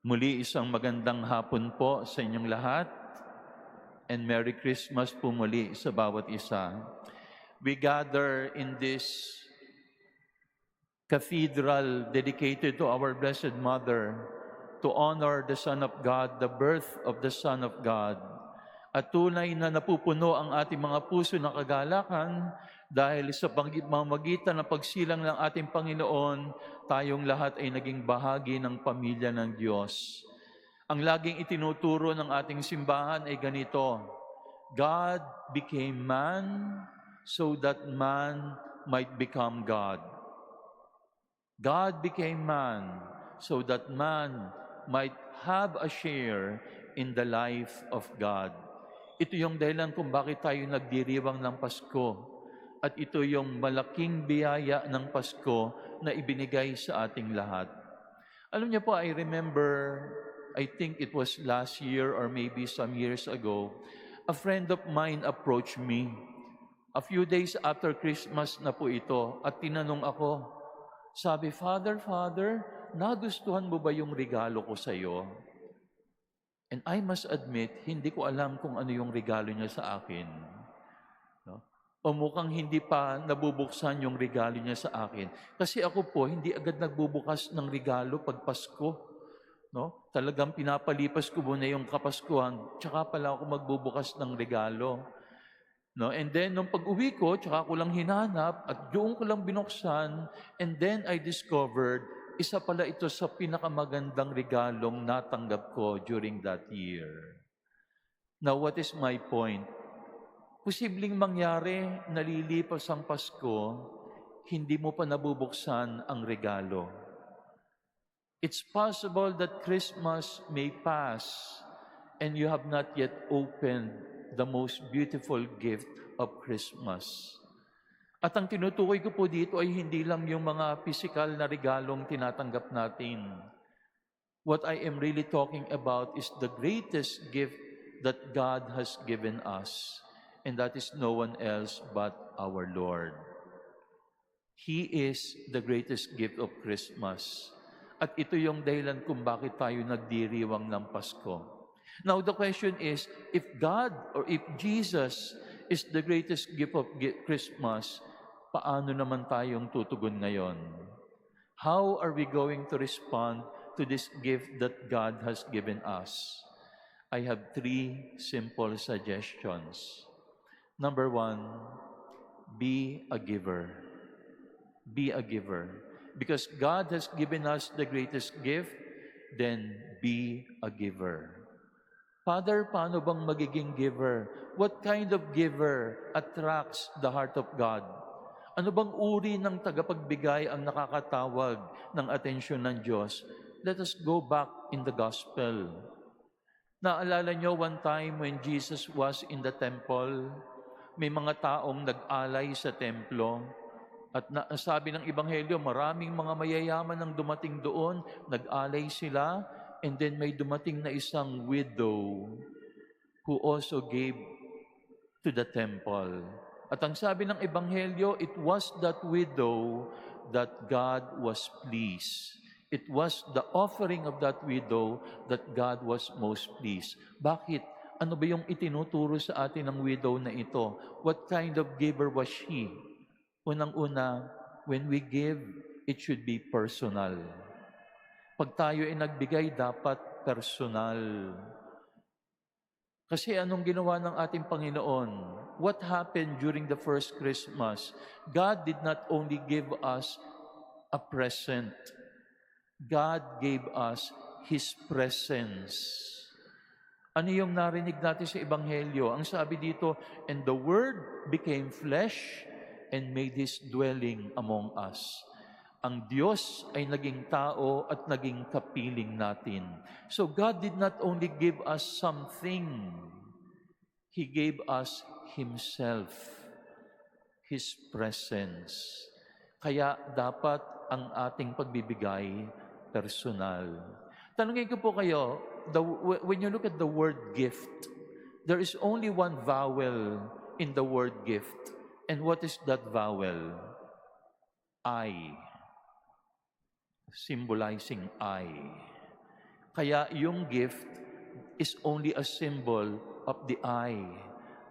Muli isang magandang hapon po sa inyong lahat and Merry Christmas po muli sa bawat isa. We gather in this cathedral dedicated to our Blessed Mother to honor the Son of God, the birth of the Son of God. At tunay na napupuno ang ating mga puso ng kagalakan dahil sa pamamagitan ng pagsilang ng ating Panginoon, tayong lahat ay naging bahagi ng pamilya ng Diyos. Ang laging itinuturo ng ating simbahan ay ganito: God became man so that man might become God. God became man so that man might have a share in the life of God. Ito yung dahilan kung bakit tayo nagdiriwang ng Pasko. At ito yung malaking biyaya ng Pasko na ibinigay sa ating lahat. Alam niyo po, I remember, I think it was last year or maybe some years ago, a friend of mine approached me. A few days after Christmas na po ito at tinanong ako, sabi, Father, nagustuhan mo ba yung regalo ko sa iyo? And I must admit, hindi ko alam kung ano yung regalo niya sa akin. No? O mukhang hindi pa nabubuksan yung regalo niya sa akin. Kasi ako po, hindi agad nagbubukas ng regalo pag Pasko. No? Talagang pinapalipas ko muna yung Kapaskuhan, tsaka pala ako magbubukas ng regalo. No? And then, nung pag-uwi ko, tsaka ko lang hinanap at doon ko lang binuksan, and then I discovered, isa pala ito sa pinakamagandang regalong natanggap ko during that year. Now, what is my point? Posibleng mangyari, nalilipas ang Pasko, hindi mo pa nabubuksan ang regalo. It's possible that Christmas may pass and you have not yet opened the most beautiful gift of Christmas. At ang tinutukoy ko po dito ay hindi lang yung mga physical na regalong tinatanggap natin. What I am really talking about is the greatest gift that God has given us, and that is no one else but our Lord. He is the greatest gift of Christmas. At ito yung dahilan kung bakit tayo nagdiriwang ng Pasko. Now, the question is, if God or if Jesus is the greatest gift of Christmas, paano naman tayong tutugon ngayon? How are we going to respond to this gift that God has given us? I have 3 simple suggestions. Number 1, be a giver. Be a giver. Because God has given us the greatest gift, then be a giver. Father, paano bang magiging giver? What kind of giver attracts the heart of God? Ano bang uri ng tagapagbigay ang nakakatawag ng atensyon ng Diyos? Let us go back in the gospel. Naalala nyo one time when Jesus was in the temple, may mga taong nag-alay sa templo. At sabi ng Ebanghelyo, maraming mga mayayaman ang dumating doon, nag-alay sila, and then may dumating na isang widow who also gave to the temple. At ang sabi ng Ebanghelyo, it was that widow that God was pleased. It was the offering of that widow that God was most pleased. Bakit? Ano ba yung itinuturo sa atin ng widow na ito? What kind of giver was she? Unang-una, when we give, it should be personal. Pag tayo ay nagbigay, dapat personal. Kasi anong ginawa ng ating Panginoon? What happened during the first Christmas? God did not only give us a present. God gave us His presence. Ano yung narinig natin sa Ebanghelyo? Ang sabi dito, and the Word became flesh and made His dwelling among us. Ang Diyos ay naging tao at naging kapiling natin. So God did not only give us something, He gave us Himself, His presence. Kaya dapat ang ating pagbibigay personal. Tanungin ko po kayo, when you look at the word gift, there is only one vowel in the word gift. And what is that vowel? I. Symbolizing I. Kaya yung gift is only a symbol of the I,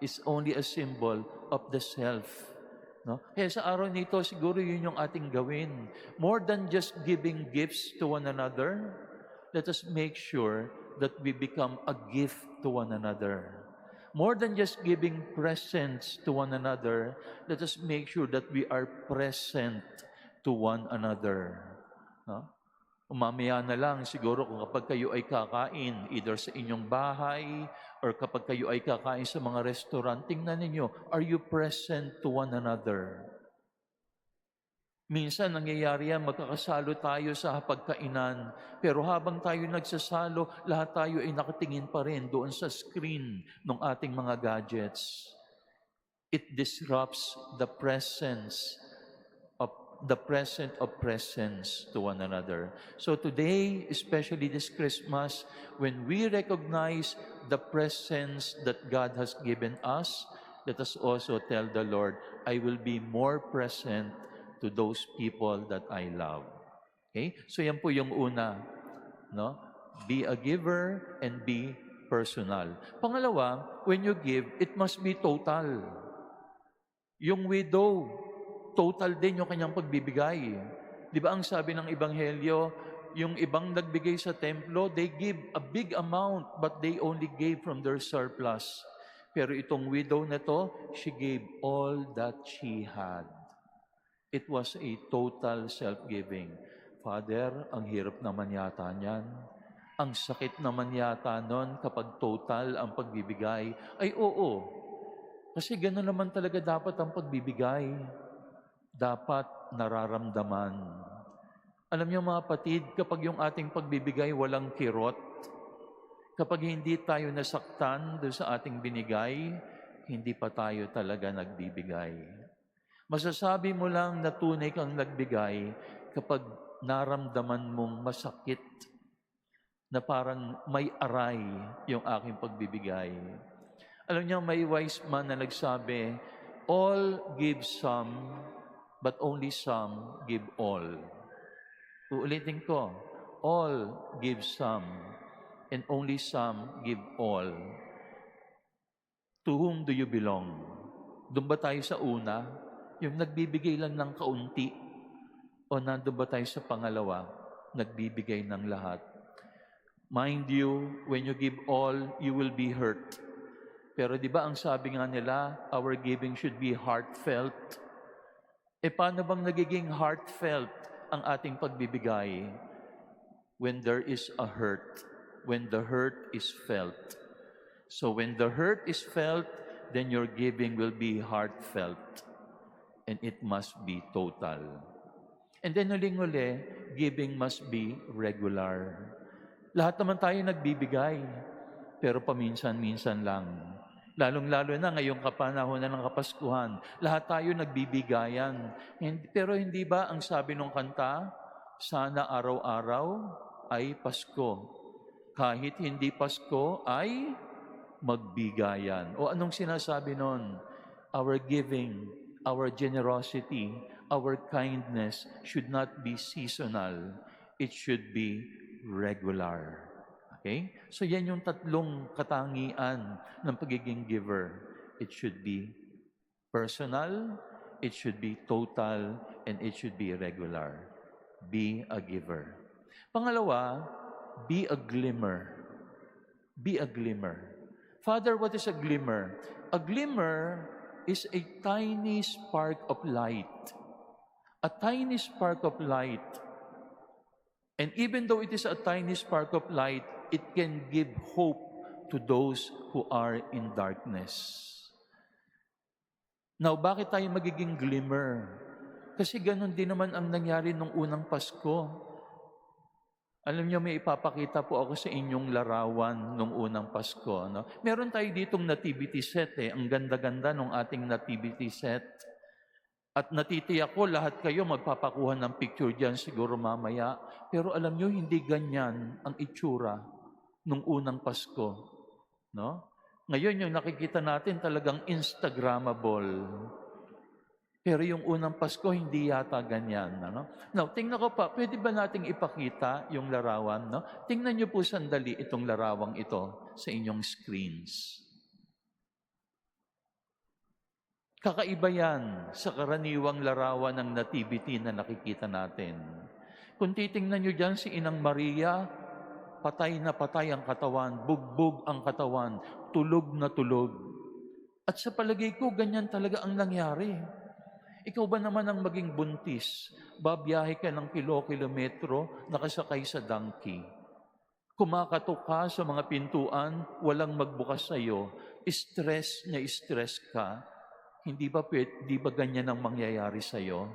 is only a symbol of the self. No? Kaya sa araw nito, siguro yun yung ating gawin. More than just giving gifts to one another, let us make sure that we become a gift to one another. More than just giving presents to one another, let us make sure that we are present to one another. No? Mamaya na lang siguro kung kapag kayo ay kakain, either sa inyong bahay or kapag kayo ay kakain sa mga restaurant, tingnan ninyo, are you present to one another? Minsan nangyayari yan, magkakasalo tayo sa pagkainan, pero habang tayo nagsasalo, lahat tayo ay nakatingin pa rin doon sa screen ng ating mga gadgets. It disrupts the presence of presence to one another. So today, especially this Christmas, when we recognize the presence that God has given us, let us also tell the Lord, I will be more present to those people that I love. Okay? So yan po yung una, no? Be a giver and be personal. Pangalawa, when you give, it must be total. Yung widow, total din yung kanyang pagbibigay. Di ba ang sabi ng Ebanghelyo, yung ibang nagbigay sa templo, they give a big amount, but they only gave from their surplus. Pero itong widow na to, she gave all that she had. It was a total self-giving. Father, ang hirap naman yata niyan. Ang sakit naman yata nun kapag total ang pagbibigay. Ay oo, kasi gano'n naman talaga dapat ang pagbibigay. Dapat nararamdaman. Alam niyo mga kapatid, kapag yung ating pagbibigay walang kirot, kapag hindi tayo nasaktan doon sa ating binigay, hindi pa tayo talaga nagbibigay. Masasabi mo lang na tunay kang nagbigay kapag naramdaman mong masakit, na parang may aray yung aking pagbibigay. Alam niyo, may wise man na nagsabi, all give some, but only some give all. Uulitin ko, all give some, and only some give all. To whom do you belong? Doon ba tayo sa una? Yung nagbibigay lang ng kaunti? O nandun ba tayo sa pangalawa? Nagbibigay ng lahat? Mind you, when you give all, you will be hurt. Pero di ba ang sabi nga nila, our giving should be heartfelt. E paano bang nagiging heartfelt ang ating pagbibigay? When there is a hurt, when the hurt is felt. So when the hurt is felt, then your giving will be heartfelt. And it must be total. And then uling-uli, giving must be regular. Lahat naman tayo nagbibigay, pero paminsan-minsan lang. Lalong-lalo na ngayong kapanahon na ng Kapaskuhan, lahat tayo nagbibigayan. Pero hindi ba ang sabi ng kanta, sana araw-araw ay Pasko. Kahit hindi Pasko ay magbigayan. O anong sinasabi nun? Our giving, our generosity, our kindness should not be seasonal. It should be regular. Okay? So yan yung tatlong katangian ng pagiging giver. It should be personal, it should be total, and it should be regular. Be a giver. Pangalawa, be a glimmer. Be a glimmer. Father, what is a glimmer? A glimmer is a tiny spark of light. A tiny spark of light. And even though it is a tiny spark of light, it can give hope to those who are in darkness. Now, bakit tayo magiging glimmer? Kasi ganun din naman ang nangyari nung unang Pasko. Alam niyo, may ipapakita po ako sa inyong larawan nung unang Pasko. No? Meron tayo ditong nativity set Ang ganda-ganda ng ating nativity set. At natitiyak ko, lahat kayo magpapakuha ng picture dyan siguro mamaya. Pero alam niyo, hindi ganyan ang itsura nung unang Pasko. No? Ngayon, yung nakikita natin talagang Instagrammable. Pero yung unang Pasko, hindi yata ganyan. Ano? Now, tingnan ko pa, pwede ba nating ipakita yung larawan? No? Tingnan niyo po sandali itong larawang ito sa inyong screens. Kakaiba yan sa karaniwang larawan ng nativity na nakikita natin. Kung titingnan nyo dyan si Inang Maria, patay na patay ang katawan, bugbog ang katawan, tulog na tulog. At sa palagay ko, ganyan talaga ang nangyari. Ikaw ba naman ang maging buntis? Babiyahe ka ng kilo-kilometro, nakasakay sa donkey. Kumakatok ka sa mga pintuan, walang magbukas sa iyo, stress na stress ka. Hindi ba ganyan ang mangyayari sa iyo?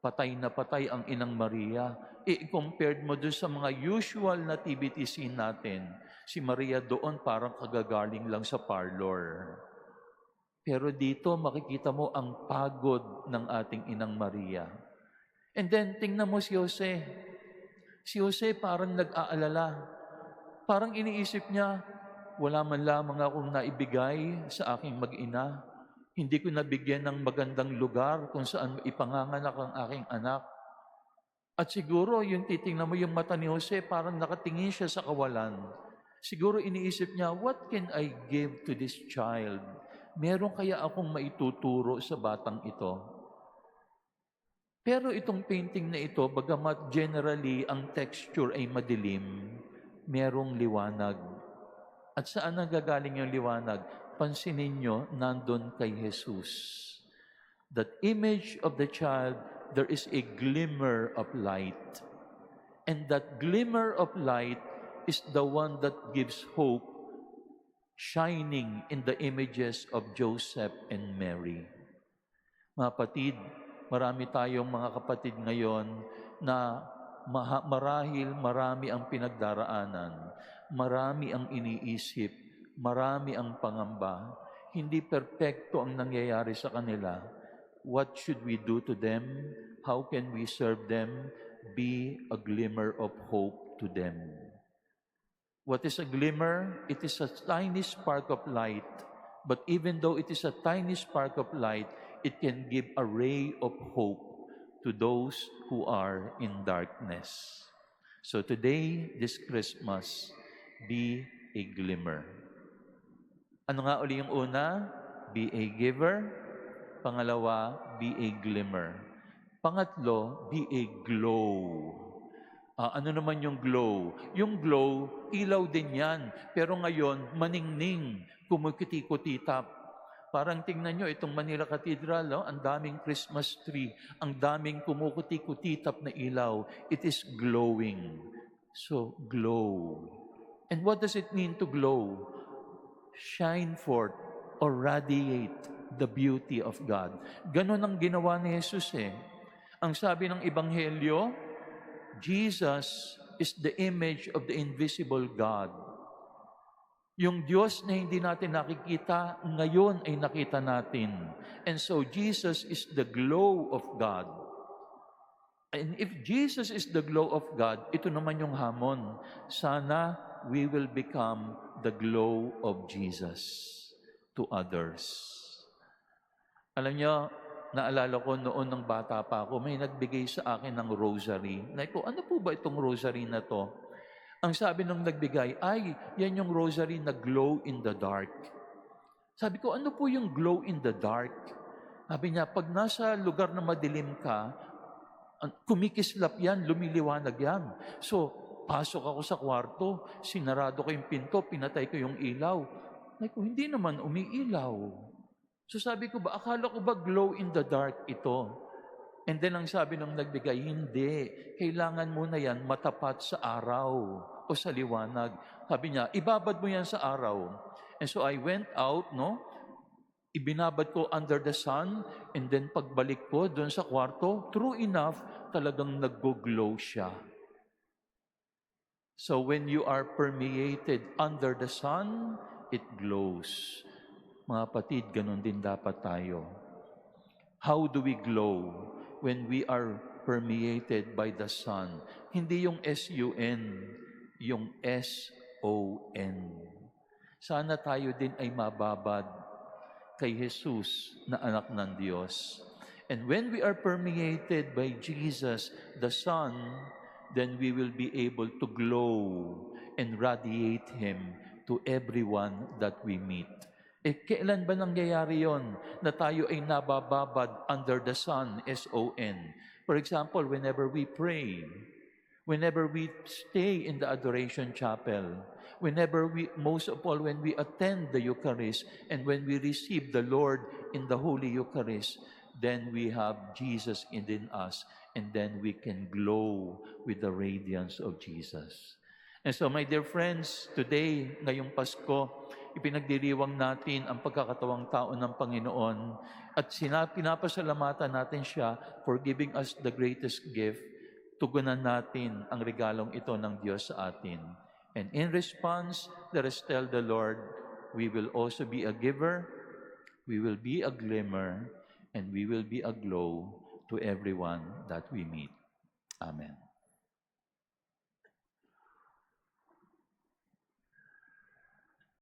Patay na patay ang Inang Maria. I-compared mo doon sa mga usual nativity scene natin, si Maria doon parang kagagaling lang sa parlor. Pero dito makikita mo ang pagod ng ating Inang Maria. And then tingnan mo si Jose. Si Jose parang nag-aalala. Parang iniisip niya, wala man lamang akong naibigay sa aking mag-ina. Hindi ko nabigyan ng magandang lugar kung saan ipanganganak ang aking anak. At siguro yung titingnan mo yung mata ni Jose, parang nakatingin siya sa kawalan. Siguro iniisip niya, what can I give to this child? Meron kaya akong maituturo sa batang ito? Pero itong painting na ito, bagamat generally ang texture ay madilim, merong liwanag. At saan nagagaling yung liwanag? Pansinin nyo, nandun kay Jesus. That image of the child, there is a glimmer of light. And that glimmer of light is the one that gives hope, shining in the images of Joseph and Mary. Mga kapatid, marami tayong mga kapatid ngayon na marahil marami ang pinagdaraanan, marami ang iniisip, marami ang pangamba, hindi perpekto ang nangyayari sa kanila. What should we do to them? How can we serve them? Be a glimmer of hope to them. What is a glimmer? It is a tiny spark of light. But even though it is a tiny spark of light, it can give a ray of hope to those who are in darkness. So today, this Christmas, be a glimmer. Ano nga uli yung una? Be a giver. Pangalawa, be a glimmer. Pangatlo, be a glow. Ano naman yung glow? Yung glow, ilaw din yan. Pero ngayon, maningning, kumikiti-kutitap. Parang tingnan nyo, itong Manila Cathedral, ang daming Christmas tree, ang daming kumukuti-kutitap na ilaw. It is glowing. So, glow. And what does it mean to glow? Shine forth or radiate the beauty of God. Ganon ang ginawa ni Jesus eh. Ang sabi ng Ebanghelyo, Jesus is the image of the invisible God. Yung Diyos na hindi natin nakikita, ngayon ay nakita natin. And so Jesus is the glow of God. And if Jesus is the glow of God, ito naman yung hamon. Sana we will become the glow of Jesus to others. Alam niyo, naalala ko noon ng bata pa ako, may nagbigay sa akin ng rosary. Naku, ano po ba itong rosary na to? Ang sabi nung nagbigay, ay, yan yung rosary na glow in the dark. Sabi ko, ano po yung glow in the dark? Sabi niya, pag nasa lugar na madilim ka, kumikislap yan, lumiliwanag yan. So, pasok ako sa kwarto, sinarado ko yung pinto, pinatay ko yung ilaw. Naku, hindi naman umiilaw. So sabi ko ba, akala ko ba glow in the dark ito? And then ang sabi ng nagbigay, hindi. Kailangan mo na yan matapat sa araw o sa liwanag. Sabi niya, ibabad mo yan sa araw. And so I went out, ibinabad ko under the sun, and then pagbalik ko doon sa kwarto, true enough, talagang nag-glow siya. So when you are permeated under the sun, it glows. Mga kapatid, ganun din dapat tayo. How do we glow when we are permeated by the sun? Hindi yung S-U-N, yung S-O-N. Sana tayo din ay mababad kay Jesus na anak ng Diyos. And when we are permeated by Jesus, the Son, then we will be able to glow and radiate Him to everyone that we meet. Kailan ba nangyayari yon na tayo ay nabababad under the sun, S-O-N? For example, whenever we pray, whenever we stay in the adoration chapel, most of all, when we attend the Eucharist and when we receive the Lord in the Holy Eucharist, then we have Jesus in us, and then we can glow with the radiance of Jesus. And so, my dear friends, today, ngayong Pasko, ipinagdiriwang natin ang pagkakatawang tao ng Panginoon at pinapasalamatan natin siya for giving us the greatest gift. Tugunan natin ang regalong ito ng Diyos sa atin. And in response, let us tell the Lord, we will also be a giver, we will be a glimmer, and we will be a glow to everyone that we meet. Amen.